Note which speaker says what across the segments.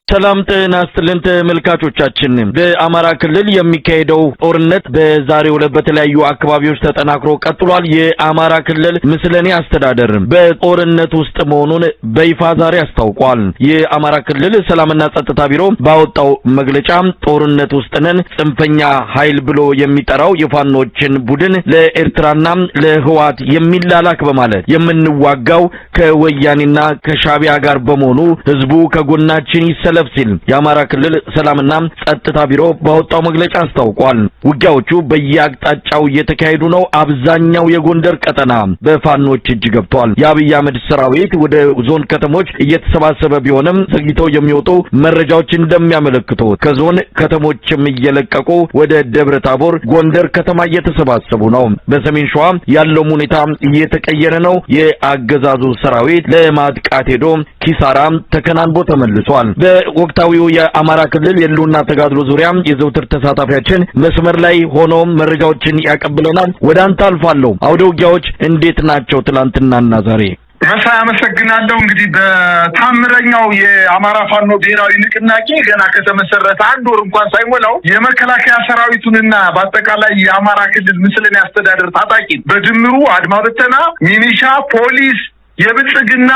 Speaker 1: ሰላም ጤና ይስጥልን ተመልካቾቻችን። በአማራ ክልል የሚካሄደው ጦርነት በዛሬው ዕለት በተለያዩ አካባቢዎች ተጠናክሮ ቀጥሏል። የአማራ ክልል ምስለኔ አስተዳደር በጦርነት ውስጥ መሆኑን በይፋ ዛሬ አስታውቋል። የአማራ ክልል ሰላምና ጸጥታ ቢሮ ባወጣው መግለጫ ጦርነት ውስጥ ነን፣ ጽንፈኛ ኃይል ብሎ የሚጠራው የፋኖችን ቡድን ለኤርትራና ለህዋት የሚላላክ በማለት የምንዋጋው ከወያኔና ከሻቢያ ጋር በመሆኑ ህዝቡ ከጎናችን ይሰለፍ ሲል የአማራ ክልል ሰላምና ጸጥታ ቢሮ ባወጣው መግለጫ አስታውቋል። ውጊያዎቹ በየአቅጣጫው እየተካሄዱ ነው። አብዛኛው የጎንደር ቀጠና በፋኖች እጅ ገብቷል። የአብይ አህመድ ሰራዊት ወደ ዞን ከተሞች እየተሰባሰበ ቢሆንም ዘግይተው የሚወጡ መረጃዎች እንደሚያመለክቱ ከዞን ከተሞችም እየለቀቁ ወደ ደብረ ታቦር፣ ጎንደር ከተማ እየተሰባሰቡ ነው። በሰሜን ሸዋ ያለው ሁኔታ እየተቀየረ ነው። የአገዛዙ ሰራዊት ለማጥቃት ሄዶ ኪሳራ ተከናንቦ ተመልሷል። በወቅታዊው የአማራ ክልል የህልውና ተጋድሎ ዙሪያ የዘውትር ተሳታፊያችን መስመር ላይ ሆኖ መረጃዎችን ያቀብለናል። ወደ አንተ አልፋለሁ። አውደ ውጊያዎች እንዴት ናቸው ትላንትናና ዛሬ?
Speaker 2: መሳይ አመሰግናለሁ። እንግዲህ በታምረኛው የአማራ ፋኖ ብሔራዊ ንቅናቄ ገና ከተመሰረተ አንድ ወር እንኳን ሳይሞላው የመከላከያ ሰራዊቱንና በአጠቃላይ የአማራ ክልል ምስለኔ አስተዳደር ታጣቂ በድምሩ አድማ ብተና፣ ሚሊሻ፣ ፖሊስ የብልጽግና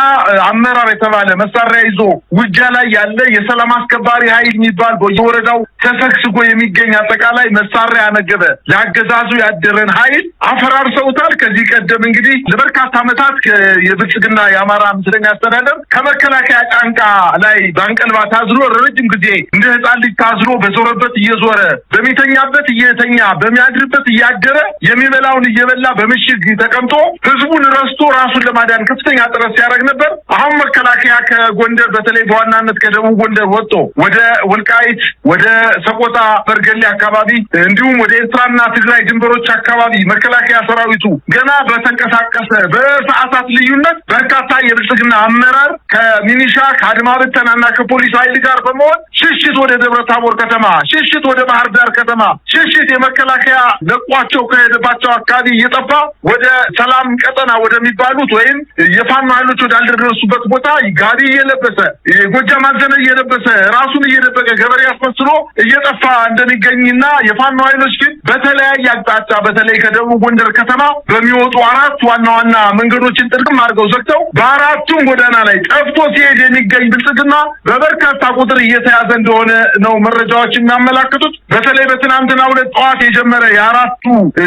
Speaker 2: አመራር የተባለ መሳሪያ ይዞ ውጊያ ላይ ያለ የሰላም አስከባሪ ኃይል የሚባል በየወረዳው ተሰግስጎ የሚገኝ አጠቃላይ መሳሪያ ያነገበ ለአገዛዙ ያደረን ኃይል አፈራርሰውታል። ከዚህ ቀደም እንግዲህ ለበርካታ ዓመታት የብልጽግና የአማራ ምስለኔ አስተዳደር ከመከላከያ ጫንቃ ላይ ባንቀልባ ታዝሎ ረጅም ጊዜ እንደ ሕፃን ልጅ ታዝሎ በዞረበት እየዞረ በሚተኛበት እየተኛ በሚያድርበት እያደረ የሚበላውን እየበላ በምሽግ ተቀምጦ ህዝቡን ረስቶ ራሱን ለማዳን ከፍተኛ ጥረት ሲያደርግ ነበር። አሁን መከላከያ ከጎንደር በተለይ በዋናነት ከደቡብ ጎንደር ወጥቶ ወደ ወልቃይት፣ ወደ ሰቆጣ፣ በርገሌ አካባቢ እንዲሁም ወደ ኤርትራና ትግራይ ድንበሮች አካባቢ መከላከያ ሰራዊቱ ገና በተንቀሳቀሰ በሰዓታት ልዩነት በርካታ የብልጽግና አመራር ከሚኒሻ ከአድማ ብተናና ከፖሊስ ኃይል ጋር በመሆን ሽሽት ወደ ደብረ ታቦር ከተማ፣ ሽሽት ወደ ባህር ዳር ከተማ፣ ሽሽት የመከላከያ ለቋቸው ከሄደባቸው አካባቢ እየጠፋ ወደ ሰላም ቀጠና ወደሚባሉት ወይም የፋኖ ኃይሎች ወዳልደረሱበት ቦታ ጋቢ እየለበሰ የጎጃም አዘነ እየለበሰ ራሱን እየደበቀ ገበሬ አስመስሎ እየጠፋ እንደሚገኝና የፋኖ ኃይሎች ግን በተለያየ አቅጣጫ በተለይ ከደቡብ ጎንደር ከተማ በሚወጡ አራት ዋና ዋና መንገዶችን ጥርቅም አድርገው ዘግተው በአራቱም ጎዳና ላይ ጠፍቶ ሲሄድ የሚገኝ ብልጽግና በበርካታ ቁጥር እየተያዘ እንደሆነ ነው መረጃዎች የሚያመላክቱት። በተለይ በትናንትናው ዕለት ጠዋት የጀመረ የአራቱ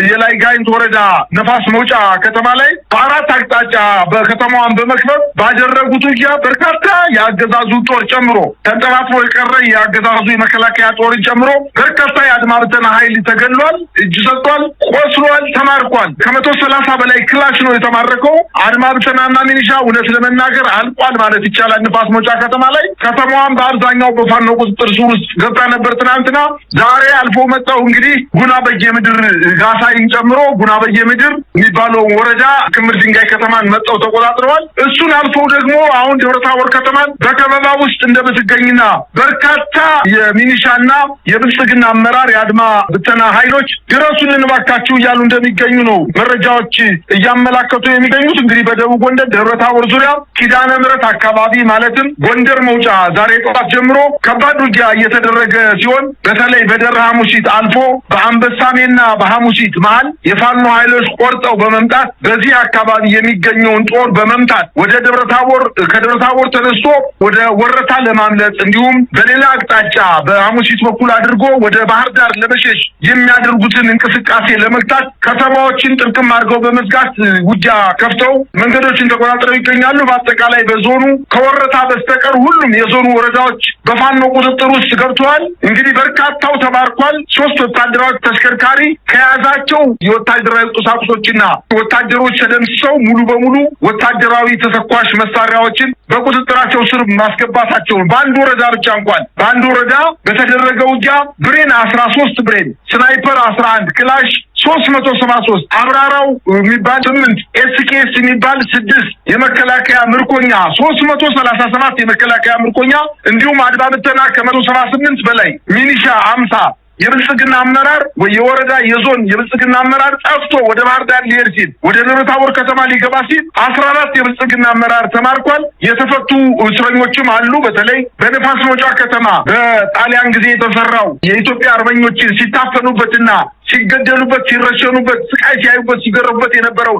Speaker 2: የላይ ጋይንት ወረዳ ነፋስ መውጫ ከተማ ላይ በአራት አቅጣጫ በከተማዋን በመክበብ ባደረጉት ውጊያ በርካታ የአገዛዙ ጦር ጨምሮ ተንጠባጥቦ የቀረ የአገዛዙ የመከላከያ ጦርን ጨምሮ በርካታ የአድማ ብተና ኃይል ተገድሏል፣ እጅ ሰጥቷል፣ ቆስሏል፣ ተማርኳል። ከ130 በላይ ክላሽ ነው የተማረከው። አድማ ብተናና ሚኒሻ እውነት ለመናገር አልቋል ማለት ይቻላል። ንፋስ መውጫ ከተማ ላይ ከተማዋን በአብዛኛው በፋኖ ቁጥጥር ስር ውስጥ ገብታ ነበር ትናንትና። ዛሬ አልፎ መጣው እንግዲህ ጉና በየምድር ጋሳይን ጨምሮ ጉና በየምድር የሚባለው ወረዳ ክምር ድንጋይ ከተማን መጣው ተቆጣጥረዋል። እሱን አልፎ ደግሞ አሁን ደብረ ታቦር ከተማን በከበባ ውስጥ እንደምትገኝና በርካታ የሚኒሻና የብልጽግና አመራር የአድማ ብተና ኃይሎች ድረሱልን እባካችሁ እያሉ እንደሚገኙ ነው መረጃዎች እያመላከቱ የሚገኙት። እንግዲህ በደቡብ ጎንደር ደብረ ታቦር ዙሪያ ኪዳነ ምሕረት አካባቢ ማለትም ጎንደር መውጫ ዛሬ ጠዋት ጀምሮ ከባድ ውጊያ እየተደረገ ሲሆን በተለይ በደብረ ሐሙሲት አልፎ በአንበሳሜና በሐሙሲት መሃል የፋኖ ኃይሎች ቆርጠው በመምጣት በዚህ አካባቢ የሚገኘውን ጦር በመምታት ወደ ደብረ ታቦር ከደብረ ታቦር ተነስቶ ወደ ወረታ ለማምለጥ እንዲሁም በሌላ አቅጣጫ በሐሙሲት በኩል አድርጎ ወደ ባህር ዳር ለመሸሽ የሚያደርጉትን እንቅስቃሴ ለመግታት ከተማዎችን ጥርቅም አድርገው በመዝጋት ውጊያ ከፍተው መንገዶችን ተቆጣጥረው ይገኛሉ። በአጠቃላይ በዞኑ ከወረታ በስተቀር ሁሉም የዞኑ ወረዳዎች በፋኖ ቁጥጥር ውስጥ ገብተዋል። እንግዲህ በርካታው ተባርኳል። 3 ወታደራዊ ተሽከርካሪ ከያዛቸው የወታደራዊ ቁሳቁሶችና ወታደሮች ተደምስሰው ሙሉ በሙሉ ወታደራዊ ተተኳሽ መሳሪያዎችን በቁጥጥራቸው ስር ማስገባታቸውን በአንድ ወረዳ ብቻ እንኳን በአንድ ወረዳ በተደረገ ውጊያ ብሬን 13 ብሬን፣ ስናይፐር 11፣ ክላሽ 373፣ አብራራው የሚባል 8፣ ኤስኬኤስ የሚባል 6 የመከላከያ ምርኮኛ 337 የመከላከያ ምርኮኛ እንዲሁም አድማ ብተና ከ178 በላይ ሚኒሻ 50 የብልጽግና አመራር ወይ የወረዳ የዞን የብልጽግና አመራር ጠፍቶ ወደ ባህር ዳር ሊሄድ ሲል ወደ ደብረ ታቦር ከተማ ሊገባ ሲል 14 የብልጽግና አመራር ተማርኳል። የተፈቱ እስረኞችም አሉ። በተለይ በነፋስ መውጫ ከተማ በጣሊያን ጊዜ የተሰራው የኢትዮጵያ አርበኞችን ሲታፈኑበትና ሲገደሉበት ሲረሸኑበት ስቃይ ሲያዩበት ሲገረፉበት የነበረው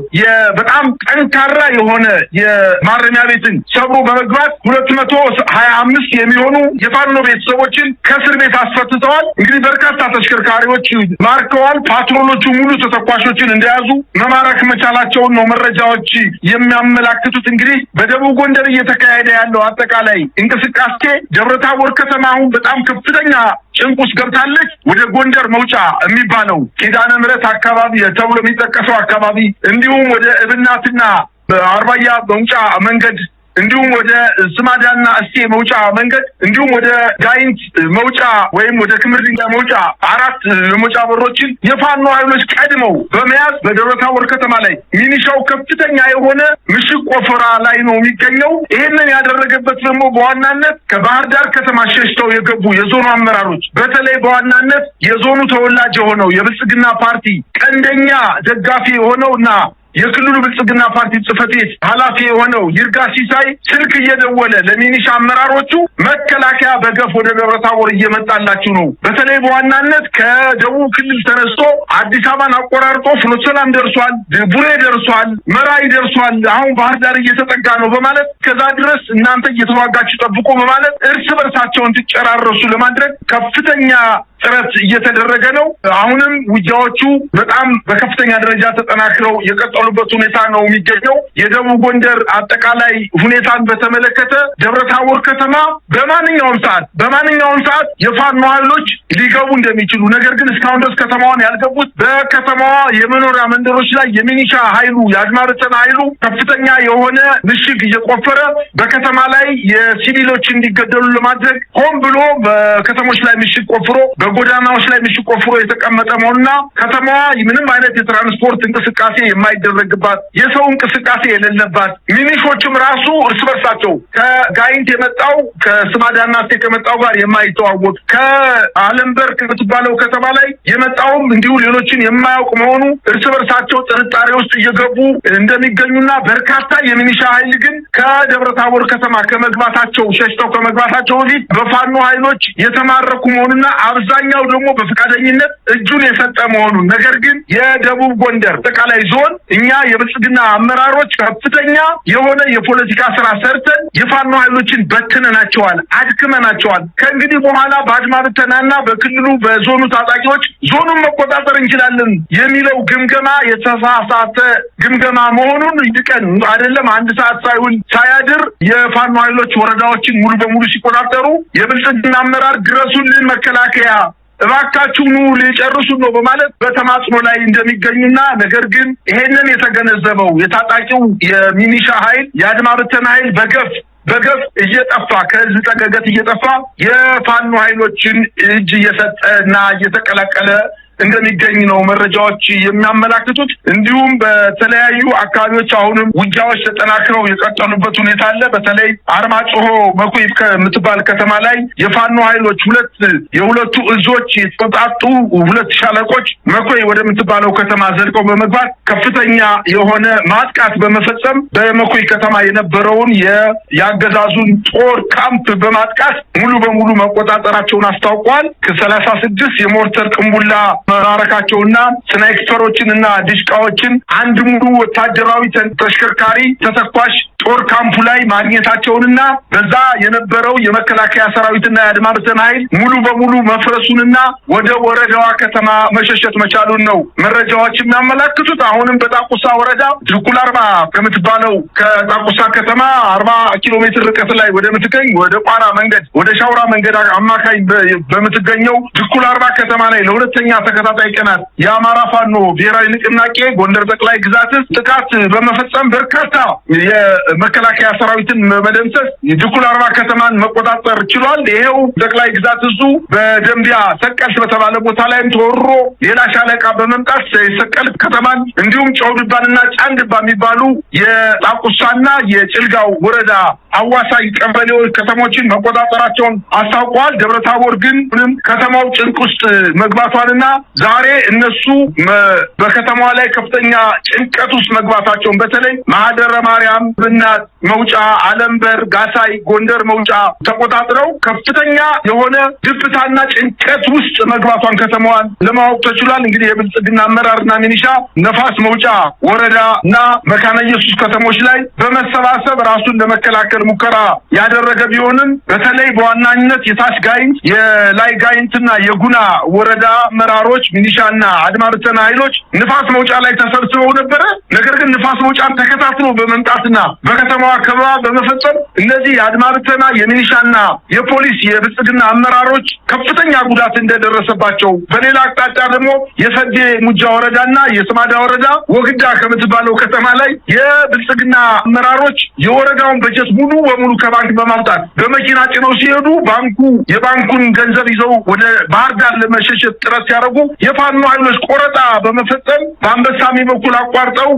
Speaker 2: በጣም ጠንካራ የሆነ የማረሚያ ቤትን ሰብሮ በመግባት 225 የሚሆኑ የፋኖ ቤተሰቦችን ከእስር ቤት አስፈትተዋል። እንግዲህ በርካታ ተሽከርካሪዎች ማርከዋል። ፓትሮሎቹ ሙሉ ተተኳሾችን እንደያዙ መማረክ መቻላቸውን ነው መረጃዎች የሚያመላክቱት። እንግዲህ በደቡብ ጎንደር እየተካሄደ ያለው አጠቃላይ እንቅስቃሴ ደብረታቦር ከተማ አሁን በጣም ከፍተኛ ጭንቅ ውስጥ ገብታለች። ወደ ጎንደር መውጫ የሚባለው ኪዳነ ምሕረት አካባቢ ተብሎ የሚጠቀሰው አካባቢ እንዲሁም ወደ እብናትና አርባያ መውጫ መንገድ እንዲሁም ወደ ስማዳና እስቴ መውጫ መንገድ እንዲሁም ወደ ጋይንት መውጫ ወይም ወደ ክምር ድንጋይ መውጫ 4 የመውጫ በሮችን የፋኖ ኃይሎች ቀድመው በመያዝ በደብረታቦር ከተማ ላይ ሚኒሻው ከፍተኛ የሆነ ምሽግ ቆፈራ ላይ ነው የሚገኘው። ይሄንን ያደረገበት ደግሞ በዋናነት ከባህር ዳር ከተማ ሸሽተው የገቡ የዞኑ አመራሮች በተለይ በዋናነት የዞኑ ተወላጅ የሆነው የብልጽግና ፓርቲ ቀንደኛ ደጋፊ የሆነውና የክልሉ ብልጽግና ፓርቲ ጽሕፈት ቤት ኃላፊ የሆነው ይርጋ ሲሳይ ስልክ እየደወለ ለሚኒሻ አመራሮቹ መከላከያ በገፍ ወደ ደብረታቦር እየመጣላችሁ ነው፣ በተለይ በዋናነት ከደቡብ ክልል ተነስቶ አዲስ አበባን አቆራርጦ ፍኖተ ሰላም ደርሷል፣ ቡሬ ደርሷል፣ መራይ ደርሷል፣ አሁን ባህር ዳር እየተጠጋ ነው በማለት ከዛ ድረስ እናንተ እየተዋጋችሁ ጠብቁ በማለት እርስ በርሳቸውን ትጨራረሱ ለማድረግ ከፍተኛ ጥረት እየተደረገ ነው። አሁንም ውጊያዎቹ በጣም በከፍተኛ ደረጃ ተጠናክረው የቀጠሉበት ሁኔታ ነው የሚገኘው። የደቡብ ጎንደር አጠቃላይ ሁኔታን በተመለከተ ደብረታቦር ከተማ በማንኛውም ሰዓት የፋኖ ኃይሎች ሊገቡ እንደሚችሉ፣ ነገር ግን እስካሁን ድረስ ከተማዋን ያልገቡት በከተማዋ የመኖሪያ መንደሮች ላይ የሚኒሻ ኃይሉ የአድማ ብተና ኃይሉ ከፍተኛ የሆነ ምሽግ እየቆፈረ በከተማ ላይ የሲቪሎች እንዲገደሉ ለማድረግ ሆን ብሎ በከተሞች ላይ ምሽግ ቆፍሮ በጎዳናዎች ላይ ምሽግ ቆፍሮ የተቀመጠ መሆኑና ከተማዋ ምንም አይነት የትራንስፖርት እንቅስቃሴ የማይደረግባት የሰው እንቅስቃሴ የሌለባት ሚኒሾችም ራሱ እርስ በርሳቸው ከጋይንት የመጣው ከስማዳና እስቴ ከመጣው ጋር የማይተዋወቅ ከአለምበር ከምትባለው ከተማ ላይ የመጣውም እንዲሁ ሌሎችን የማያውቅ መሆኑ እርስ በርሳቸው ጥርጣሬ ውስጥ እየገቡ እንደሚገኙና በርካታ የሚኒሻ ኃይል ግን ከደብረታቦር ከተማ ከመግባታቸው ሸሽተው ከመግባታቸው በፊት በፋኖ ኃይሎች የተማረኩ መሆኑና አብዛኛው ደግሞ በፍቃደኝነት እጁን የሰጠ መሆኑን፣ ነገር ግን የደቡብ ጎንደር አጠቃላይ ዞን እኛ የብልጽግና አመራሮች ከፍተኛ የሆነ የፖለቲካ ስራ ሰርተን የፋኖ ኃይሎችን በትነናቸዋል፣ አድክመናቸዋል። ከእንግዲህ በኋላ በአድማ ብተናና በክልሉ በዞኑ ታጣቂዎች ዞኑን መቆጣጠር እንችላለን የሚለው ግምገማ የተሳሳተ ግምገማ መሆኑን ይጥቀን አይደለም። አንድ ሰዓት ሳይውል ሳያድር የፋኖ ኃይሎች ወረዳዎችን ሙሉ በሙሉ ሲቆጣጠሩ የብልጽግና አመራር ድረሱልን መከላከያ እባካችሁ ኑ ሊጨርሱ ነው በማለት በተማጽኖ ላይ እንደሚገኙና ነገር ግን ይሄንን የተገነዘበው የታጣቂው የሚኒሻ ኃይል የአድማ ብተና ኃይል በገፍ እየጠፋ ከህዝብ ጠገገት እየጠፋ የፋኖ ኃይሎችን እጅ እየሰጠና እየተቀላቀለ እንደሚገኝ ነው መረጃዎች የሚያመላክቱት። እንዲሁም በተለያዩ አካባቢዎች አሁንም ውጊያዎች ተጠናክረው የቀጠሉበት ሁኔታ አለ። በተለይ አርማጭሆ መኮይ ከምትባል ከተማ ላይ የፋኖ ኃይሎች የሁለቱ እዞች የተጣጡ 2 ሻለቆች መኮይ ወደምትባለው ከተማ ዘልቀው በመግባት ከፍተኛ የሆነ ማጥቃት በመፈጸም በመኮይ ከተማ የነበረውን የአገዛዙን ጦር ካምፕ በማጥቃት ሙሉ በሙሉ መቆጣጠራቸውን አስታውቋል። ከ36 የሞርተር ቅንቡላ መራረካቸውና ስናይፐሮችንና ዲሽቃዎችን አንድ ሙሉ ወታደራዊ ተሽከርካሪ ተተኳሽ ጦር ካምፑ ላይ ማግኘታቸውንና በዛ የነበረው የመከላከያ ሰራዊትና የአድማ ብተና ኃይል ሙሉ በሙሉ መፍረሱንና ወደ ወረዳዋ ከተማ መሸሸት መቻሉን ነው መረጃዎች የሚያመላክቱት። አሁንም በጣቁሳ ወረዳ ድኩል 40 ከምትባለው ከጣቁሳ ከተማ 40 ኪሎ ሜትር ርቀት ላይ ወደምትገኝ ወደ ቋራ መንገድ ወደ ሻውራ መንገድ አማካይ በምትገኘው ድኩል 40 ከተማ ላይ ለሁለተኛ ተከታታይ ቀናት የአማራ ፋኖ ብሔራዊ ንቅናቄ ጎንደር ጠቅላይ ግዛት ጥቃት በመፈጸም በርካታ የመከላከያ ሰራዊትን መደምሰስ የድኩል አርባ ከተማን መቆጣጠር ችሏል። ይሄው ጠቅላይ ግዛት እዙ በደምቢያ ሰቀልት በተባለ ቦታ ላይም ተወሮ ሌላ ሻለቃ በመምጣት ሰቀልት ከተማን እንዲሁም ጨውድባንና ጫንድባ የሚባሉ የጣቁሳና የጭልጋው ወረዳ አዋሳኝ ቀበሌዎች ከተሞችን መቆጣጠራቸውን አስታውቀዋል። ደብረታቦር ግን ምንም ከተማው ጭንቅ ውስጥ መግባቷንና ዛሬ እነሱ በከተማዋ ላይ ከፍተኛ ጭንቀት ውስጥ መግባታቸውን በተለይ ማህደረ ማርያም፣ ብናት መውጫ፣ አለምበር፣ ጋሳይ፣ ጎንደር መውጫ ተቆጣጥረው ከፍተኛ የሆነ ድብታና ጭንቀት ውስጥ መግባቷን ከተማዋን ለማወቅ ተችሏል። እንግዲህ የብልጽግና አመራርና ሚኒሻ ነፋስ መውጫ ወረዳና መካነ ኢየሱስ ከተሞች ላይ በመሰባሰብ ራሱን ለመከላከል ሙከራ ያደረገ ቢሆንም በተለይ በዋናነት የታች ጋይንት የላይ ጋይንትና የጉና ወረዳ አመራሮች ሚኒሻና አድማ ብተና ኃይሎች ንፋስ መውጫ ላይ ተሰብስበው ነበረ። ነገር ግን ንፋስ መውጫን ተከታትሎ በመምጣትና በከተማዋ ከበባ በመፈጸም እነዚህ የአድማ ብተና የሚኒሻና የፖሊስ የብልጽግና አመራሮች ከፍተኛ ጉዳት እንደደረሰባቸው፣ በሌላ አቅጣጫ ደግሞ የሰዴ ሙጃ ወረዳና የስማዳ ወረዳ ወግዳ ከምትባለው ከተማ ላይ የብልጽግና አመራሮች የወረዳውን በጀት ሙሉ በሙሉ ከባንክ በማውጣት በመኪና ጭነው ሲሄዱ የባንኩን ገንዘብ ይዘው ወደ ባህር ዳር ለመሸሸት ጥረት ሲያደርጉ የፋኖ ኃይሎች ቆረጣ በመፈጸም በአንበሳሜ በኩል አቋርጠው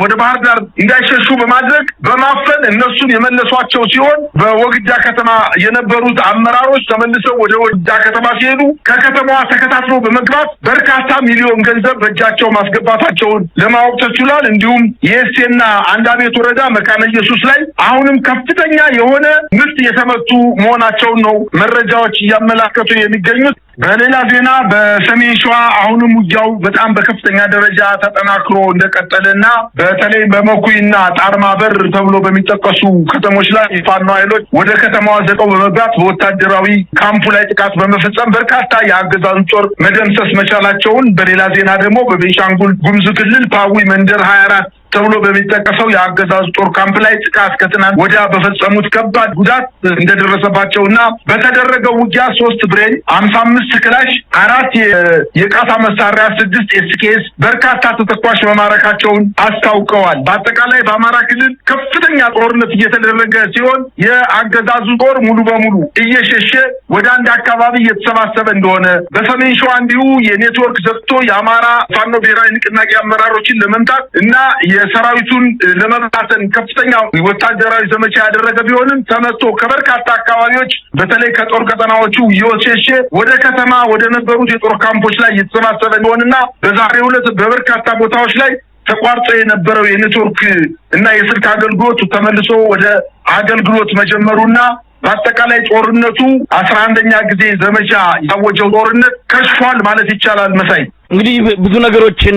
Speaker 2: ወደ ባህር ዳር እንዳይሸሹ በማድረግ በማፈን እነሱን የመለሷቸው ሲሆን በወግዳ ከተማ የነበሩት አመራሮች ተመልሰው ወደ ወግዳ ከተማ ሲሄዱ ከከተማዋ ተከታትሎ በመግባት በርካታ ሚሊዮን ገንዘብ በእጃቸው ማስገባታቸውን ለማወቅ ተችሏል። እንዲሁም የእሴና አንዳቤት ወረዳ መካነ ኢየሱስ ላይ አሁንም ከፍተኛ የሆነ ምርት የተመቱ መሆናቸውን ነው መረጃዎች እያመላከቱ የሚገኙት። በሌላ ዜና በሰሜን ሸዋ አሁንም ውጊያው በጣም በከፍተኛ ደረጃ ተጠናክሮ እንደቀጠለና በተለይ በመኩይና ጣርማ በር ተብሎ በሚጠቀሱ ከተሞች ላይ የፋኖ ኃይሎች ወደ ከተማዋ ዘቀው በመግባት በወታደራዊ ካምፑ ላይ ጥቃት በመፈጸም በርካታ የአገዛዙ ጦር መደምሰስ መቻላቸውን፣ በሌላ ዜና ደግሞ በቤንሻንጉል ጉሙዝ ክልል ፓዊ መንደር 24 ተብሎ በሚጠቀሰው የአገዛዙ ጦር ካምፕ ላይ ጥቃት ከትናንት ወዲያ በፈጸሙት ከባድ ጉዳት እንደደረሰባቸውና በተደረገው ውጊያ 3 ብሬን፣ 55 ክላሽ፣ 4 የቃታ መሳሪያ፣ 6 ኤስኬስ በርካታ ተተኳሽ መማረካቸውን አስታውቀዋል። በአጠቃላይ በአማራ ክልል ከፍተኛ ጦርነት እየተደረገ ሲሆን የአገዛዙ ጦር ሙሉ በሙሉ እየሸሸ ወደ አንድ አካባቢ እየተሰባሰበ እንደሆነ፣ በሰሜን ሸዋ እንዲሁ የኔትወርክ ዘግቶ የአማራ ፋኖ ብሔራዊ ንቅናቄ አመራሮችን ለመምታት እና የሰራዊቱን ለመበታተን ከፍተኛ ወታደራዊ ዘመቻ ያደረገ ቢሆንም ተመቶ ከበርካታ አካባቢዎች በተለይ ከጦር ቀጠናዎቹ እየሸሸ ወደ ከተማ ወደ ነበሩት የጦር ካምፖች ላይ እየተሰባሰበ እንደሆነና በዛሬው ዕለት በበርካታ ቦታዎች ላይ ተቋርጦ የነበረው የኔትወርክ እና የስልክ አገልግሎት ተመልሶ ወደ አገልግሎት መጀመሩና በአጠቃላይ ጦርነቱ 11ኛ ጊዜ ዘመቻ ያወጀው ጦርነት ከሽፏል ማለት ይቻላል። መሳይ
Speaker 1: እንግዲህ ብዙ ነገሮችን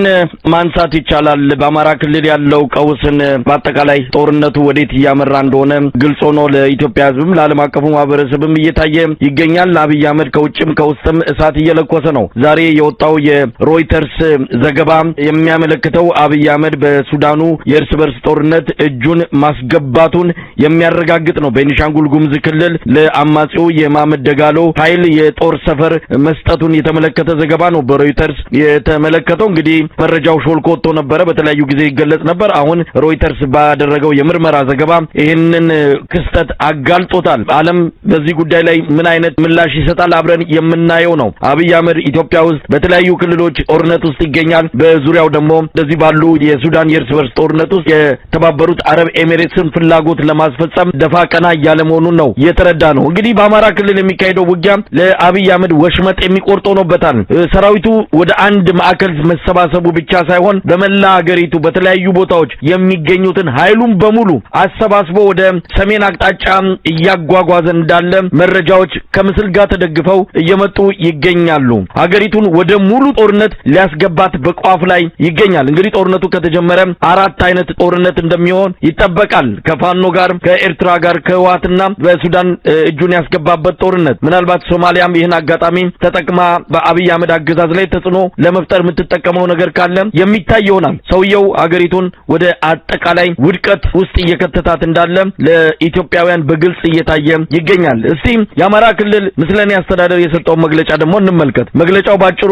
Speaker 1: ማንሳት ይቻላል። በአማራ ክልል ያለው ቀውስን በአጠቃላይ ጦርነቱ ወዴት እያመራ እንደሆነ ግልጽ ሆኖ ለኢትዮጵያ ሕዝብም ለዓለም አቀፉ ማህበረሰብም እየታየ ይገኛል። አብይ አህመድ ከውጭም ከውስጥም እሳት እየለኮሰ ነው። ዛሬ የወጣው የሮይተርስ ዘገባ የሚያመለክተው አብይ አህመድ በሱዳኑ የእርስ በርስ ጦርነት እጁን ማስገባቱን የሚያረጋግጥ ነው። ቤኒሻንጉል ጉሙዝ ክልል ለአማጺው የማመድ ደጋሎ ኃይል የጦር ሰፈር መስጠቱን የተመለከተ ዘገባ ነው በሮይተርስ የተመለከተው። እንግዲህ መረጃው ሾልኮ ወጥቶ ነበረ፣ በተለያዩ ጊዜ ይገለጽ ነበር። አሁን ሮይተርስ ባደረገው የምርመራ ዘገባ ይህንን ክስተት አጋልጦታል። ዓለም በዚህ ጉዳይ ላይ ምን አይነት ምላሽ ይሰጣል አብረን የምናየው ነው። አብይ አህመድ ኢትዮጵያ ውስጥ በተለያዩ ክልሎች ጦርነት ውስጥ ይገኛል። በዙሪያው ደግሞ እንደዚህ ባሉ የሱዳን የእርስ በርስ ጦርነት ውስጥ የተባበሩት አረብ ኤሚሬትስን ፍላጎት ለማስፈጸም ደፋ ቀና እያለ መሆኑን ነው የተረዳ ነው። እንግዲህ በአማራ ክልል የሚካሄደው ውጊያ ለአብይ አህመድ ወሽመጥ የሚቆርጥ ሆኖበታል። ሰራዊቱ ወደ አንድ ማዕከል መሰባሰቡ ብቻ ሳይሆን በመላ ሀገሪቱ በተለያዩ ቦታዎች የሚገኙትን ኃይሉን በሙሉ አሰባስቦ ወደ ሰሜን አቅጣጫ እያጓጓዘ እንዳለ መረጃዎች ከምስል ጋር ተደግፈው እየመጡ ይገኛሉ። ሀገሪቱን ወደ ሙሉ ጦርነት ሊያስገባት በቋፍ ላይ ይገኛል። እንግዲህ ጦርነቱ ከተጀመረ 4 አይነት ጦርነት እንደሚሆን ይጠበቃል። ከፋኖ ጋር፣ ከኤርትራ ጋር፣ ከህወሓትና በሱዳን እጁን ያስገባበት ጦርነት። ምናልባት ሶማሊያም ይህን አጋጣሚ ተጠቅማ በአብይ አህመድ አገዛዝ ላይ ተጽዕኖ ለመፍጠር የምትጠቀመው ነገር ካለ የሚታይ ይሆናል። ሰውየው አገሪቱን ወደ አጠቃላይ ውድቀት ውስጥ እየከተታት እንዳለ ለኢትዮጵያውያን በግልጽ እየታየ ይገኛል። እስቲ የአማራ ክልል ምስለኔ አስተዳደር የሰጠው መግለጫ ደግሞ እንመልከት። መግለጫው ባጭሩ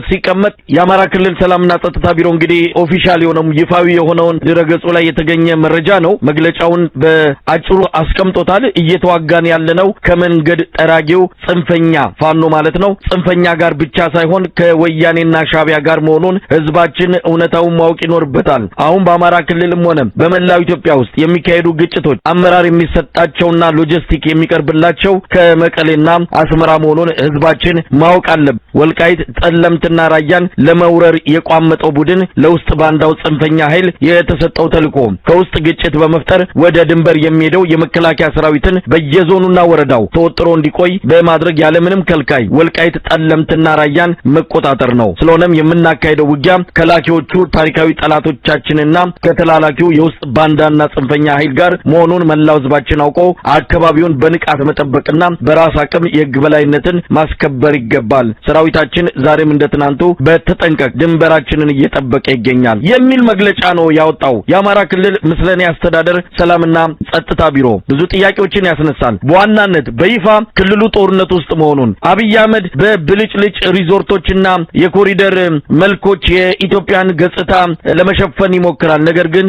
Speaker 1: ሲቀመጥ የአማራ ክልል ሰላምና ጸጥታ ቢሮ እንግዲህ ኦፊሻል የሆነው ይፋዊ የሆነውን ድረገጹ ላይ የተገኘ መረጃ ነው። መግለጫውን በአጭሩ አስቀምጦታል። እየተዋጋን ያለነው ከመንገድ ጠራጊው ጽንፈኛ ፋኖ ማለት ነው ጽንፈኛ ጋር ብቻ ሳይሆን ከወያኔና ሻቢያ ጋር መሆኑን ህዝባችን እውነታውን ማወቅ ይኖርበታል። አሁን በአማራ ክልልም ሆነ በመላው ኢትዮጵያ ውስጥ የሚካሄዱ ግጭቶች አመራር የሚሰጣቸውና ሎጂስቲክ የሚቀርብላቸው ከመቀሌና አስመራ መሆኑን ህዝባችን ማወቅ አለበት። ወልቃይት ጠለምትና ራያን ለመውረር የቋመጠው ቡድን ለውስጥ ባንዳው ጽንፈኛ ኃይል የተሰጠው ተልዕኮ ከውስጥ ግጭት በመፍጠር ወደ ድንበር የሚሄደው የመከላከያ ሰራዊትን በየዞኑና ወረዳው ተወጥሮ እንዲቆይ በማድረግ ያለምንም ከልካይ ወልቃይት ጠለምትና ራያን መቆጣጠር ነው። ስለሆነም የምናካሄደው ውጊያ ከላኪዎቹ ታሪካዊ ጠላቶቻችንና ከተላላኪው የውስጥ ባንዳና ጽንፈኛ ኃይል ጋር መሆኑን መላው ህዝባችን አውቆ አካባቢውን በንቃት መጠበቅና በራስ አቅም የህግ በላይነትን ማስከበር ይገባል። ሰራዊታችን ዛሬም እንደትናንቱ በተጠንቀቅ ድንበራችንን እየጠበቀ ይገኛል የሚል መግለጫ ነው ያወጣው የአማራ ክልል ምስለኔ አስተዳደር ሰላምና ጸጥታ ቢሮ። ብዙ ጥያቄዎችን ያስነሳል። በዋናነት በይፋ ክልሉ ጦርነት ውስጥ መሆኑን አብይ አህመድ በብልጭልጭ ሪዞርቶችና የኮሪደር መልኮች የኢትዮጵያን ገጽታ ለመሸፈን ይሞክራል። ነገር ግን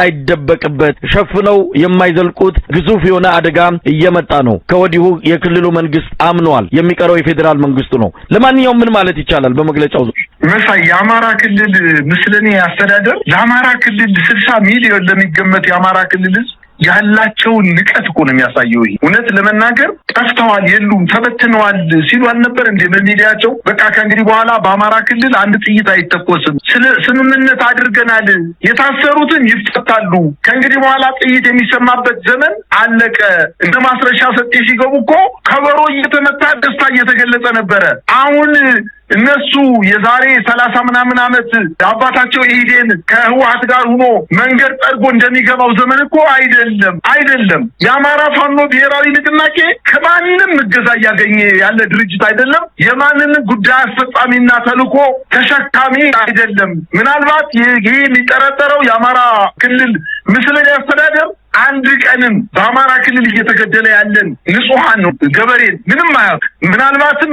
Speaker 1: የማይደበቅበት ሸፍነው የማይዘልቁት ግዙፍ የሆነ አደጋ እየመጣ ነው። ከወዲሁ የክልሉ መንግስት አምኗል። የሚቀረው የፌዴራል መንግስቱ ነው። ለማንኛውም ምን ማለት ይቻላል በመግለጫው
Speaker 2: መሳይ የአማራ ክልል ምስለኔ አስተዳደር ለአማራ ክልል 60 ሚሊዮን ለሚገመት የአማራ ክልል ያላቸውን ንቀት እኮ ነው የሚያሳየው። እውነት ለመናገር ጠፍተዋል፣ የሉም፣ ተበትነዋል ሲሉ አልነበር እንዴ በሚዲያቸው? በቃ ከእንግዲህ በኋላ በአማራ ክልል አንድ ጥይት አይተኮስም፣ ስምምነት አድርገናል፣ የታሰሩትን ይፈታሉ፣ ከእንግዲህ በኋላ ጥይት የሚሰማበት ዘመን አለቀ። እንደ ማስረሻ ሰጤ ሲገቡ እኮ ከበሮ እየተመታ ደስታ እየተገለጸ ነበረ። አሁን እነሱ የዛሬ 30 ምናምን ዓመት አባታቸው ኢህዴን ከህወሓት ጋር ሆኖ መንገድ ጠርጎ እንደሚገባው ዘመን እኮ አይደለም። የአማራ ፋኖ ብሔራዊ ንቅናቄ ከማንም እገዛ እያገኘ ያለ ድርጅት አይደለም። የማንንም ጉዳይ አስፈጻሚና ተልዕኮ ተሸካሚ አይደለም። ምናልባት ይሄ የሚጠረጠረው የአማራ ክልል ምስለኔ አስተዳደር አንድ ቀንም በአማራ ክልል እየተገደለ ያለን ንጹሃን ነው ገበሬን ምንም አያውቅ። ምናልባትም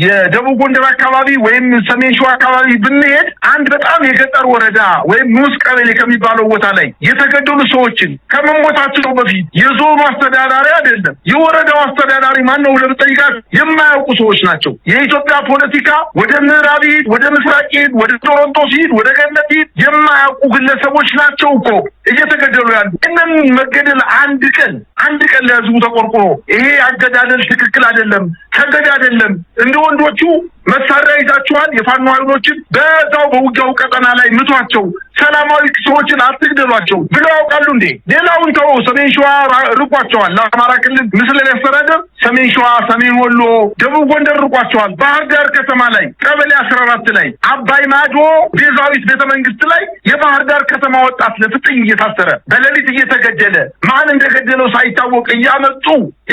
Speaker 2: የደቡብ ጎንደር አካባቢ ወይም ሰሜን ሸዋ አካባቢ ብንሄድ አንድ በጣም የገጠር ወረዳ ወይም ንዑስ ቀበሌ ከሚባለው ቦታ ላይ የተገደሉ ሰዎችን ከመሞታቸው በፊት የዞኑ አስተዳዳሪ አይደለም የወረዳው አስተዳዳሪ ማን ነው ለምጠይቃት የማያውቁ ሰዎች ናቸው። የኢትዮጵያ ፖለቲካ ወደ ምዕራብ ሂድ፣ ወደ ምስራቅ ሂድ፣ ወደ ቶሮንቶ ሂድ፣ ወደ ገነት ሂድ የማያውቁ ግለሰቦች ናቸው እኮ እየተገደሉ ያሉ። መገደል አንድ ቀን ለህዝቡ ተቆርቆሮ ይሄ አገዳደል ትክክል አይደለም፣ ተገዳ አይደለም። እንደ ወንዶቹ መሳሪያ ይዛቸዋል የፋኖ ኃይሎችን በዛው በውጊያው ቀጠና ላይ ምቷቸው፣ ሰላማዊ ሰዎችን አትግደሏቸው ብለው ያውቃሉ እንዴ? ሌላውን ተው፣ ሰሜን ሸዋ ርቋቸዋል። ለአማራ ክልል ምስለኔ አስተዳደር ሰሜን ሸዋ፣ ሰሜን ወሎ፣ ደቡብ ጎንደር ርቋቸዋል። ባህር ዳር ከተማ ላይ ቀበሌ 14 ላይ አባይ ማዶ ቤዛዊት ቤተመንግስት ላይ የባህር ዳር ከተማ ወጣት ለፍጥኝ እየታሰረ በሌሊት እየተገደለ ማን እንደገደለው ሳይታወቅ እያመጡ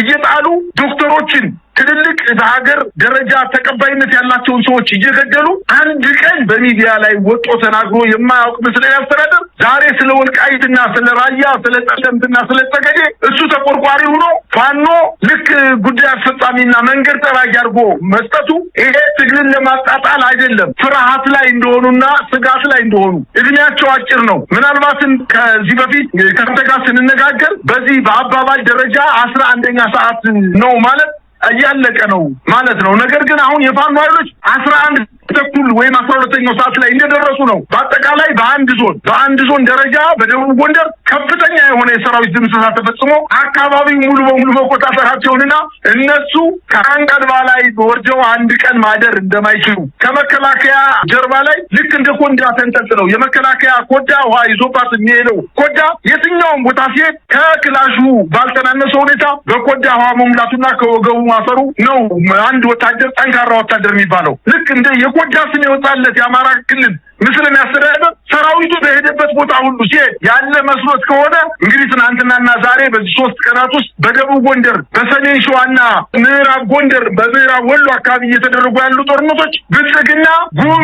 Speaker 2: እየጣሉ ዶክተሮችን ትልልቅ በሀገር ደረጃ ተቀባይነት ያላቸውን ሰዎች እየገደሉ አንድ ቀን በሚዲያ ላይ ወጦ ተናግሮ የማያውቅ ምስለኔ አስተዳደር ዛሬ ስለ ወልቃይትና ስለ ራያ ስለ ጠለምትና ስለ ጠገዴ እሱ ተቆርቋሪ ሆኖ ፋኖ ልክ ጉዳይ አስፈጻሚና መንገድ ጠራጊ አድርጎ መስጠቱ ይሄ ትግልን ለማጣጣል አይደለም። ፍርሃት ላይ እንደሆኑና ስጋት ላይ እንደሆኑ እድሜያቸው አጭር ነው። ምናልባትም ከዚህ በፊት ከአንተ ጋር ስንነጋገር በዚህ በአባባል ደረጃ 11ኛ ሰዓት ነው ማለት እያለቀ ነው ማለት ነው። ነገር ግን አሁን የፋኖ ኃይሎች 11 ተኩል ወይም 12ኛው ሰዓት ላይ እንደደረሱ ነው። በአጠቃላይ በአንድ ዞን ደረጃ በደቡብ ጎንደር ከፍተኛ የሆነ የሰራዊት ድምሰሳ ተፈጽሞ አካባቢው ሙሉ በሙሉ መቆጣጠራቸውንና እነሱ ከአንቀልባ ላይ ወርደው አንድ ቀን ማደር እንደማይችሉ ከመከላከያ ጀርባ ላይ ልክ እንደ ኮንዳ ተንጠልጥለው የመከላከያ ኮዳ ውሃ ይዞባት የሚሄደው ኮዳ የትኛውም ቦታ ሲሄድ ከክላሹ ባልተናነሰ ሁኔታ በኮዳ ውሃ መሙላቱና ከወገቡ ማሰሩ ነው አንድ ወታደር ጠንካራ ወታደር የሚባለው። ልክ እንደ የኮዳ ስም የወጣለት የአማራ ክልል ምስለኔ አስተዳደር ሰራዊቱ በሄደበት ቦታ ሁሉ ሲሄድ ያለ መስሎት ከሆነ እንግዲህ ትናንትናና ዛሬ በዚህ 3 ቀናት ውስጥ በደቡብ ጎንደር፣ በሰሜን ሸዋና ምዕራብ ጎንደር፣ በምዕራብ ወሎ አካባቢ እየተደረጉ ያሉ ጦርነቶች ብልጽግና ጉም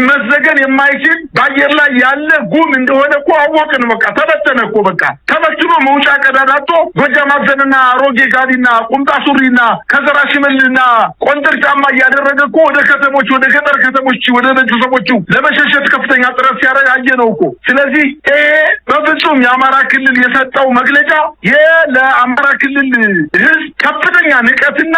Speaker 2: መዘገን የማይችል በአየር ላይ ያለ ጉም እንደሆነ እኮ አወቅን። በቃ ተበተነ እኮ በቃ ተበትኖ መውጫ ቀዳዳቶ ጎጃም አዘንና አሮጌ ጋቢና ቁምጣ ሱሪና ከዘራ ሽመልና ቆንጥር ጫማ እያደረገ እኮ ወደ ከተሞች፣ ወደ ገጠር ከተሞች፣ ወደ ቤተሰቦቹ ለመሸሸት ከፍተኛ ጥረት ሲያደርግ አየነው እኮ። ስለዚህ በፍጹም የአማራ ክልል የሰጠው መግለጫ ለአማራ ክልል ህዝብ ከፍተኛ ንቀትና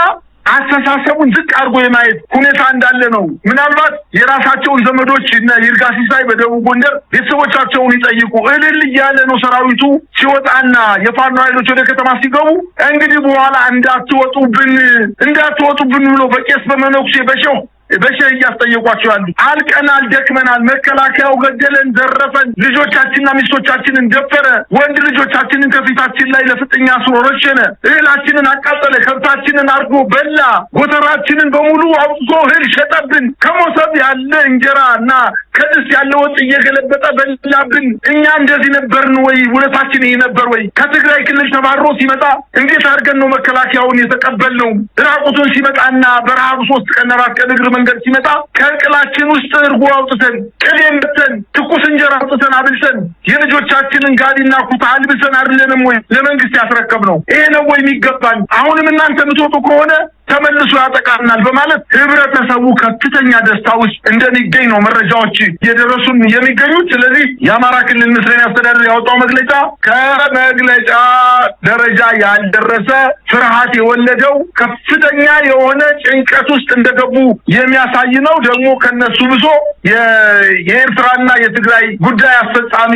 Speaker 2: አስተሳሰቡን ዝቅ አድርጎ የማየት ሁኔታ እንዳለ ነው። ምናልባት የራሳቸውን ዘመዶች እና ይርጋ ሲሳይ በደቡብ ጎንደር ቤተሰቦቻቸውን ይጠይቁ። እልል እያለ ነው ሰራዊቱ ሲወጣና የፋኖ ኃይሎች ወደ ከተማ ሲገቡ እንግዲህ በኋላ እንዳትወጡብን ብሎ በቄስ በመነኩሴ በሸህ እያስጠየቋቸው ያሉ አልቀናል፣ ደክመናል፣ መከላከያው ገደለን፣ ዘረፈን፣ ልጆቻችንና ሚስቶቻችንን ደፈረ፣ ወንድ ልጆቻችንን ከፊታችን ላይ ለፍጥኛ አስሮ ረሸነ፣ እህላችንን አቃጠለ፣ ከብታችንን አርዶ በላ፣ ጎተራችንን በሙሉ አውጥቶ እህል ሸጠብን፣ ከሞሰብ ያለ እንጀራና ከድስት ያለ ወጥ እየገለበጠ በላብን። እኛ እንደዚህ ነበርን ወይ? ውለታችን ይሄ ነበር ወይ? ከትግራይ ክልል ተባሮ ሲመጣ እንዴት አድርገን ነው መከላከያውን የተቀበልነው? ራቁቱን ሲመጣና በረሃብ 3 ቀን 4 ቀን እግር መንገድ ሲመጣ ከእንቅላችን ውስጥ እርጎ አውጥተን ቅቤ መተን ትኩስ እንጀራ አውጥተን አብልተን የልጆቻችንን ጋቢና ኩታ አልብሰን አይደለንም ወይ ለመንግስት ያስረከብነው? ይሄ ነው ወይ የሚገባን? አሁንም እናንተ የምትወጡ ከሆነ ተመልሶ ያጠቃናል በማለት ህብረተሰቡ ከፍተኛ ደስታ ውስጥ እንደሚገኝ ነው መረጃዎች እየደረሱን የሚገኙት። ስለዚህ የአማራ ክልል ምስለኔ አስተዳደር ያወጣው መግለጫ ከመግለጫ ደረጃ ያልደረሰ ፍርሃት የወለደው ከፍተኛ የሆነ ጭንቀት ውስጥ እንደገቡ የሚያሳይ ነው። ደግሞ ከነሱ ብሶ የኤርትራና የትግራይ ጉዳይ አስፈጻሚ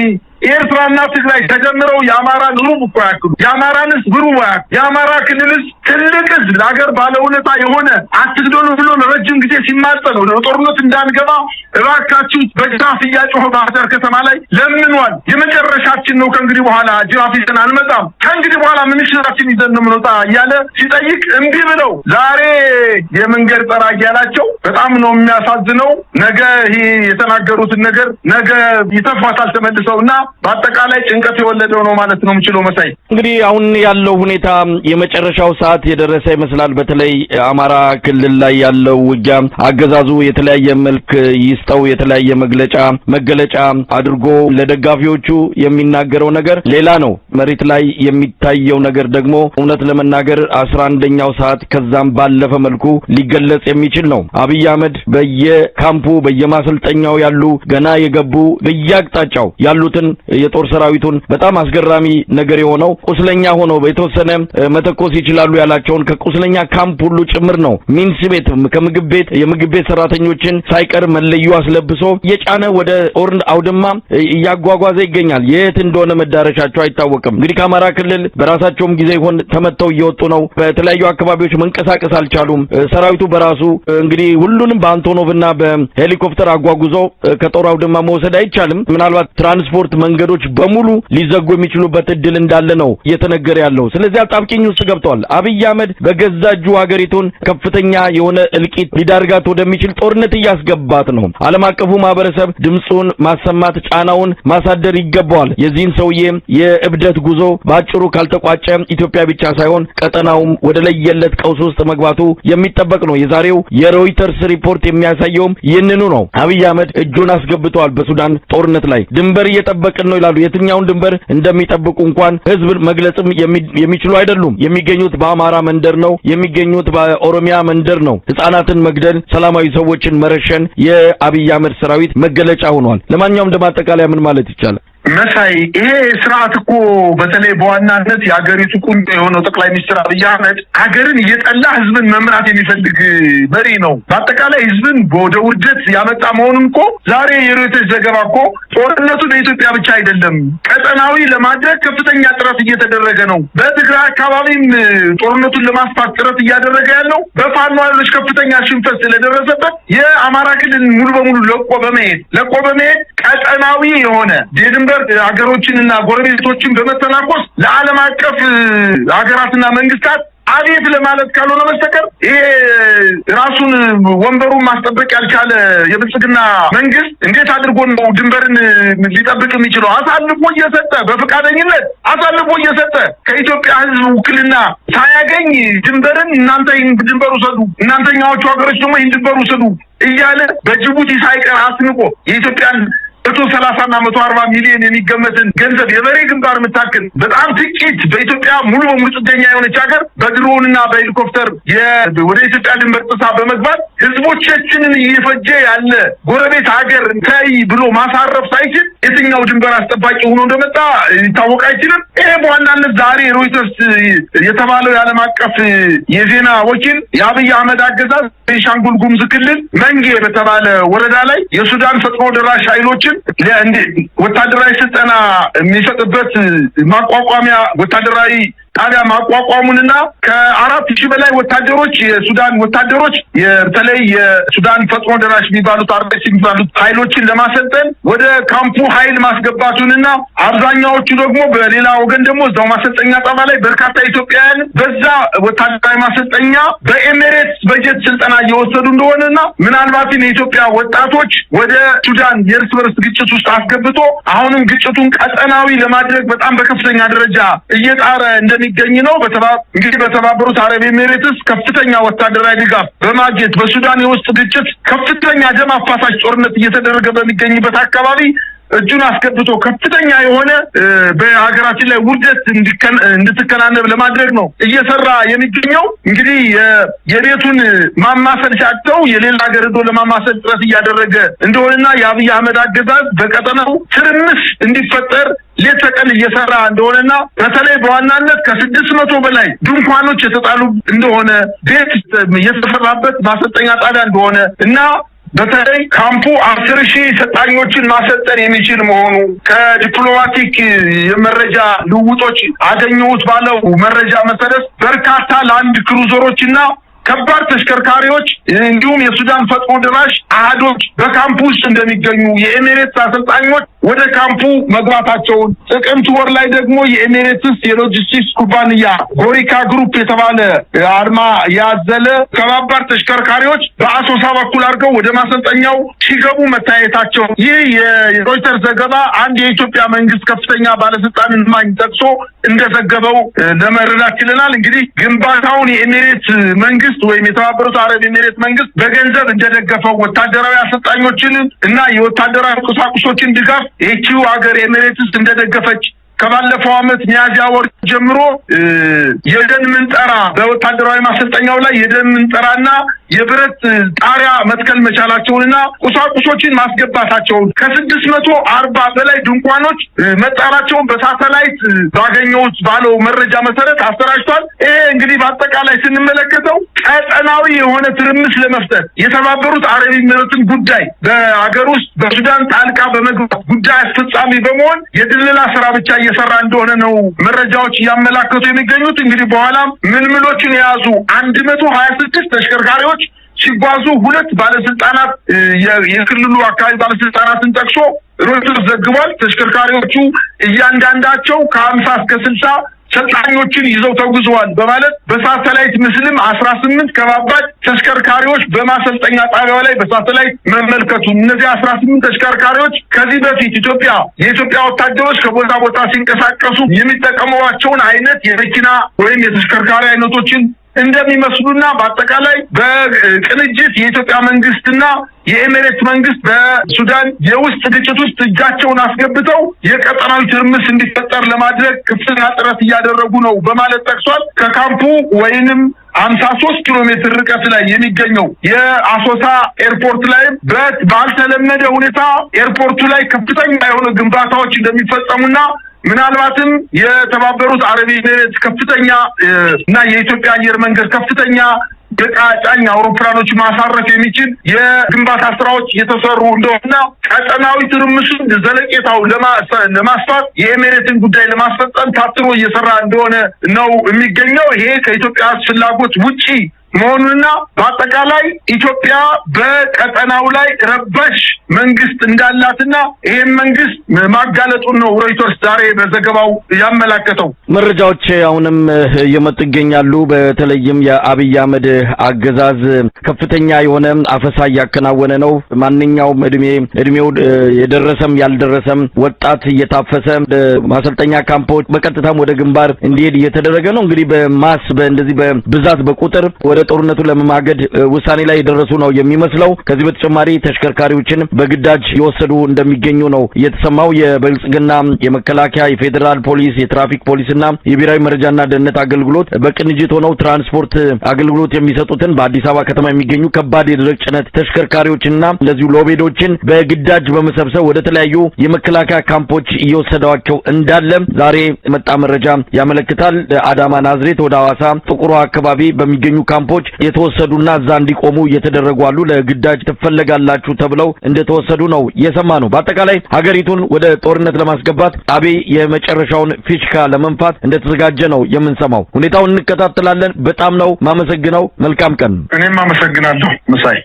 Speaker 2: ኤርትራና ትግራይ ተጀምረው የአማራን ሩብ እኮ ያክሉ የአማራንስ ብሩባ የአማራ ክልልስ ትልቅስ ለሀገር ባለውለታ የሆነ አትግደሉ ብሎ ለረጅም ጊዜ ሲማጸነው ለጦርነት እንዳንገባ እባካችሁ በጅራፍ እያጮኸ ባህር ከተማ ላይ ለምኗል። የመጨረሻችን ነው፣ ከእንግዲህ በኋላ ጅራፍ ይዘን አንመጣም፣ ከእንግዲህ በኋላ ምንሽራችን ይዘን ነው የምንወጣ እያለ ሲጠይቅ እምቢ ብለው ዛሬ የመንገድ ጠራጊ ያላቸው በጣም ነው የሚያሳዝነው። ነገ ይሄ የተናገሩትን ነገር ነገ ይተፋታል ተመልሰውና በአጠቃላይ ጭንቀት የወለደው ነው ማለት ነው የምችለው። መሳይ እንግዲህ
Speaker 1: አሁን ያለው ሁኔታ የመጨረሻው ሰዓት የደረሰ ይመስላል። በተለይ አማራ ክልል ላይ ያለው ውጊያ አገዛዙ የተለያየ መልክ ይስጠው የተለያየ መገለጫ አድርጎ ለደጋፊዎቹ የሚናገረው ነገር ሌላ ነው። መሬት ላይ የሚታየው ነገር ደግሞ እውነት ለመናገር 11ኛው ሰዓት ከዛም ባለፈ መልኩ ሊገለጽ የሚችል ነው። አብይ አህመድ በየካምፑ በየማሰልጠኛው ያሉ ገና የገቡ በየአቅጣጫው ያሉትን የጦር ሰራዊቱን በጣም አስገራሚ ነገር የሆነው ቁስለኛ ሆኖ በተወሰነ መተኮስ ይችላሉ ያላቸውን ከቁስለኛ ካምፕ ሁሉ ጭምር ነው ሚንስ ቤት የምግብ ቤት ሰራተኞችን ሳይቀር መለዩ አስለብሶ የጫነ ወደ ጦር አውድማ እያጓጓዘ ይገኛል። የት እንደሆነ መዳረሻቸው አይታወቅም። እንግዲህ ከአማራ ክልል በራሳቸውም ጊዜ ይሆን ተመተው እየወጡ ነው። በተለያዩ አካባቢዎች መንቀሳቀስ አልቻሉም። ሰራዊቱ በራሱ እንግዲህ ሁሉንም በአንቶኖቭና በሄሊኮፕተር አጓጉዞ ከጦር አውድማ መውሰድ አይቻልም። ምናልባት ትራንስፖርት መንገዶች በሙሉ ሊዘጉ የሚችሉበት እድል እንዳለ ነው እየተነገረ ያለው። ስለዚህ አጣብቂኝ ውስጥ ገብተዋል። አብይ አህመድ በገዛ እጁ ሀገሪቱን ከፍተኛ የሆነ እልቂት ሊዳርጋት ወደሚችል ጦርነት እያስገባት ነው። ዓለም አቀፉ ማህበረሰብ ድምጹን ማሰማት ጫናውን ማሳደር ይገባዋል። የዚህን ሰውዬ የእብደት ጉዞ ባጭሩ ካልተቋጨ ኢትዮጵያ ብቻ ሳይሆን ቀጠናውም ወደ ለየለት ቀውስ ውስጥ መግባቱ የሚጠበቅ ነው። የዛሬው የሮይተርስ ሪፖርት የሚያሳየውም ይህንኑ ነው። አብይ አህመድ እጁን አስገብተዋል በሱዳን ጦርነት ላይ ድንበር እየጠበቅን ነው ይላሉ። የትኛውን ድንበር እንደሚጠብቁ እንኳን ህዝብ መግለጽም የሚችሉ አይደሉም። የሚገኙት በአማራ መንደር ነው፣ የሚገኙት በኦሮሚያ መንደር ነው። ህፃናትን መግደል፣ ሰላማዊ ሰዎችን መረሸን የአብይ አህመድ ሰራዊት መገለጫ ሆኗል። ለማንኛውም እንደማጠቃለያ ምን ማለት ይቻላል?
Speaker 2: መሳይ ይሄ ስርዓት እኮ በተለይ በዋናነት የሀገሪቱ ቁንጮ የሆነው ጠቅላይ ሚኒስትር አብይ አህመድ ሀገርን እየጠላ ህዝብን መምራት የሚፈልግ መሪ ነው። በአጠቃላይ ህዝብን ወደ ውርደት ያመጣ መሆኑን እኮ ዛሬ የሮይተርስ ዘገባ እኮ ጦርነቱ በኢትዮጵያ ብቻ አይደለም ቀጠናዊ ለማድረግ ከፍተኛ ጥረት እየተደረገ ነው። በትግራይ አካባቢም ጦርነቱን ለማስፋት ጥረት እያደረገ ያለው በፋኖ ኃይሎች ከፍተኛ ሽንፈት ስለደረሰበት የአማራ ክልል ሙሉ በሙሉ ለቆ በመሄድ ቀጠናዊ የሆነ የድንበር ሀገሮችንና ጎረቤቶችን በመተናኮስ ለዓለም አቀፍ ሀገራትና መንግስታት አቤት ለማለት ካልሆነ በስተቀር ይሄ ራሱን ወንበሩን ማስጠበቅ ያልቻለ የብልጽግና መንግስት እንዴት አድርጎ ነው ድንበርን ሊጠብቅ የሚችለው? አሳልፎ እየሰጠ በፈቃደኝነት አሳልፎ እየሰጠ ከኢትዮጵያ ሕዝብ ውክልና ሳያገኝ ድንበርን እናንተ ይህን ድንበር ውሰዱ፣ እናንተኛዎቹ ሀገሮች ደግሞ ይህን ድንበር ውሰዱ እያለ በጅቡቲ ሳይቀር አስንቆ የኢትዮጵያን 130 እና 140 ሚሊዮን የሚገመትን ገንዘብ የበሬ ግንባር የምታክል በጣም ጥቂት በኢትዮጵያ ሙሉ በሙሉ ጥገኛ የሆነች ሀገር በድሮንና በሄሊኮፕተር ወደ ኢትዮጵያ ድንበር ጥሳ በመግባት ህዝቦቻችንን እየፈጀ ያለ ጎረቤት ሀገር ታይ ብሎ ማሳረፍ ሳይችል የትኛው ድንበር አስጠባቂ ሆኖ እንደመጣ ሊታወቅ አይችልም። ይሄ በዋናነት ዛሬ ሮይተርስ የተባለው የዓለም አቀፍ የዜና ወኪል የአብይ አህመድ አገዛዝ ቤንሻንጉል ጉሙዝ ክልል መንጌ በተባለ ወረዳ ላይ የሱዳን ፈጥኖ ደራሽ ኃይሎችን ወታደራዊ ስልጠና የሚሰጥበት ማቋቋሚያ ወታደራዊ ጣቢያ ማቋቋሙንና ከ4000 በላይ ወታደሮች የሱዳን ወታደሮች በተለይ የሱዳን ፈጥኖ ደራሽ የሚባሉት አርበኞች የሚባሉት ኃይሎችን ለማሰልጠን ወደ ካምፑ ኃይል ማስገባቱንና አብዛኛዎቹ ደግሞ በሌላ ወገን ደግሞ እዛው ማሰልጠኛ ጣቢያ ላይ በርካታ ኢትዮጵያውያን በዛ ወታደራዊ ማሰልጠኛ በኤሚሬትስ በጀት ስልጠና እየወሰዱ እንደሆነና ምናልባትም የኢትዮጵያ ወጣቶች ወደ ሱዳን የእርስ በርስ ግጭት ውስጥ አስገብቶ አሁንም ግጭቱን ቀጠናዊ ለማድረግ በጣም በከፍተኛ ደረጃ እየጣረ እንደሚገኝ ነው። እንግዲህ በተባበሩት አረብ ኤሚሬትስ ከፍተኛ ወታደራዊ ድጋፍ በማግኘት በሱዳን የውስጥ ግጭት ከፍተኛ ደም አፋሳሽ ጦርነት እየተደረገ በሚገኝበት አካባቢ እጁን አስገብቶ ከፍተኛ የሆነ በሀገራችን ላይ ውርደት እንድትከናነብ ለማድረግ ነው እየሰራ የሚገኘው። እንግዲህ የቤቱን ማማሰል ሲያቅተው የሌላ ሀገር ሄዶ ለማማሰል ጥረት እያደረገ እንደሆነና የአብይ አህመድ አገዛዝ በቀጠናው ትርምስ እንዲፈጠር ሌት ተቀን እየሰራ እንደሆነና በተለይ በዋናነት ከ600 በላይ ድንኳኖች የተጣሉ እንደሆነ ቤት የተሰራበት ማሰልጠኛ ጣቢያ እንደሆነ እና በተለይ ካምፑ 10,000 ሰልጣኞችን ማሰልጠን የሚችል መሆኑ ከዲፕሎማቲክ የመረጃ ልውውጦች አገኘሁት ባለው መረጃ መሰረት በርካታ ላንድ ክሩዘሮችና ከባድ ተሽከርካሪዎች እንዲሁም የሱዳን ፈጥኖ ደራሽ አሃዶች በካምፑ ውስጥ እንደሚገኙ የኤሚሬትስ አሰልጣኞች ወደ ካምፑ መግባታቸውን ጥቅምት ወር ላይ ደግሞ የኤሚሬትስ የሎጂስቲክስ ኩባንያ ጎሪካ ግሩፕ የተባለ አርማ ያዘለ ከባድ ተሽከርካሪዎች በአሶሳ በኩል አድርገው ወደ ማሰልጠኛው ሲገቡ መታየታቸው ይህ የሮይተርስ ዘገባ አንድ የኢትዮጵያ መንግስት ከፍተኛ ባለስልጣንን ማኝ ጠቅሶ እንደዘገበው ለመረዳት ችለናል። እንግዲህ ግንባታውን የኤሚሬትስ መንግስት ወይም የተባበሩት አረብ ኤሚሬት መንግስት በገንዘብ እንደደገፈው ወታደራዊ አሰልጣኞችን እና የወታደራዊ ቁሳቁሶችን ድጋፍ ይህቺው ሀገር ኤሚሬትስ እንደደገፈች ከባለፈው ዓመት ሚያዝያ ወር ጀምሮ የደን ምንጠራ በወታደራዊ ማሰልጠኛው ላይ የደን ምንጠራና የብረት ጣሪያ መትከል መቻላቸውንና ቁሳቁሶችን ማስገባታቸውን ከ640 በላይ ድንኳኖች መጣራቸውን በሳተላይት ባገኘሁት ባለው መረጃ መሰረት አሰራጭቷል። ይሄ እንግዲህ በአጠቃላይ ስንመለከተው ቀጠናዊ የሆነ ትርምስ ለመፍጠር የተባበሩት አረብ ኤሚሬትን ጉዳይ በአገር ውስጥ በሱዳን ጣልቃ በመግባት ጉዳይ አስፈጻሚ በመሆን የድለላ ስራ ብቻ እየሰራ እንደሆነ ነው መረጃዎች እያመላከቱ የሚገኙት። እንግዲህ በኋላም ምልምሎችን የያዙ 126 ተሽከርካሪዎች ሲጓዙ ሁለት ባለስልጣናት የክልሉ አካባቢ ባለስልጣናትን ጠቅሶ ሮይተርስ ዘግቧል። ተሽከርካሪዎቹ እያንዳንዳቸው ከ50 እስከ 60 ሰልጣኞችን ይዘው ተጉዘዋል በማለት በሳተላይት ምስልም 18 ከባባድ ተሽከርካሪዎች በማሰልጠኛ ጣቢያው ላይ በሳተላይት መመልከቱ እነዚህ 18 ተሽከርካሪዎች ከዚህ በፊት የኢትዮጵያ ወታደሮች ከቦታ ቦታ ሲንቀሳቀሱ የሚጠቀሙባቸውን አይነት የመኪና ወይም የተሽከርካሪ አይነቶችን እንደሚመስሉና በአጠቃላይ በቅንጅት የኢትዮጵያ መንግስትና የኤሚሬት መንግስት በሱዳን የውስጥ ግጭት ውስጥ እጃቸውን አስገብተው የቀጠናዊ ትርምስ እንዲፈጠር ለማድረግ ከፍተኛ ጥረት እያደረጉ ነው በማለት ጠቅሷል። ከካምፑ ወይንም 53 ኪሎ ሜትር ርቀት ላይ የሚገኘው የአሶሳ ኤርፖርት ላይ ባልተለመደ ሁኔታ ኤርፖርቱ ላይ ከፍተኛ የሆኑ ግንባታዎች እንደሚፈጸሙና ምናልባትም የተባበሩት አረብ ኤሚሬት ከፍተኛ እና የኢትዮጵያ አየር መንገድ ከፍተኛ በቃጫኝ አውሮፕላኖች ማሳረፍ የሚችል የግንባታ ስራዎች እየተሰሩ እንደሆነ ቀጠናዊ ትርምሱን ዘለቄታው ለማስፋት የኤሚሬትን ጉዳይ ለማስፈጸም ታትሮ እየሰራ እንደሆነ ነው የሚገኘው። ይሄ ከኢትዮጵያ ፍላጎት ውጪ መሆኑንና በአጠቃላይ ኢትዮጵያ በቀጠናው ላይ ረባሽ መንግስት እንዳላትና ይሄን መንግስት ማጋለጡን ነው ሮይተርስ ዛሬ በዘገባው ያመላከተው።
Speaker 1: መረጃዎች አሁንም እየመጡ ይገኛሉ። በተለይም የአብይ አህመድ አገዛዝ ከፍተኛ የሆነ አፈሳ እያከናወነ ነው። ማንኛውም እድሜው የደረሰም ያልደረሰም ወጣት እየታፈሰ ማሰልጠኛ ካምፖች በቀጥታም ወደ ግንባር እንዲሄድ እየተደረገ ነው። እንግዲህ በማስ በእንደዚህ በብዛት በቁጥር ወደ ጦርነቱ ለመማገድ ውሳኔ ላይ የደረሱ ነው የሚመስለው። ከዚህ በተጨማሪ ተሽከርካሪዎችን በግዳጅ እየወሰዱ እንደሚገኙ ነው የተሰማው። የብልጽግና የመከላከያ የፌዴራል ፖሊስ የትራፊክ ፖሊስና የብሔራዊ መረጃና ደህንነት አገልግሎት በቅንጅት ሆነው ትራንስፖርት አገልግሎት የሚሰጡትን በአዲስ አበባ ከተማ የሚገኙ ከባድ የደረቅ ጭነት ተሽከርካሪዎችንና እንደዚሁ ሎቤዶችን በግዳጅ በመሰብሰብ ወደ ተለያዩ የመከላከያ ካምፖች እየወሰዷቸው እንዳለ ዛሬ መጣ መረጃ ያመለክታል። አዳማ፣ ናዝሬት፣ ወደ ሐዋሳ፣ ጥቁሩ አካባቢ በሚገኙ ካምፖች የተወሰዱና እዛ እንዲቆሙ እየተደረጉ አሉ። ለግዳጅ ትፈለጋላችሁ ተብለው እንደተወሰዱ ነው የሰማነው። በአጠቃላይ ሀገሪቱን ወደ ጦርነት ለማስገባት አብይ የመጨረሻውን ፊሽካ ለመንፋት እንደተዘጋጀ ነው የምንሰማው። ሁኔታውን እንከታተላለን። በጣም ነው ማመሰግነው። መልካም ቀን።
Speaker 2: እኔም አመሰግናለሁ መሳይ።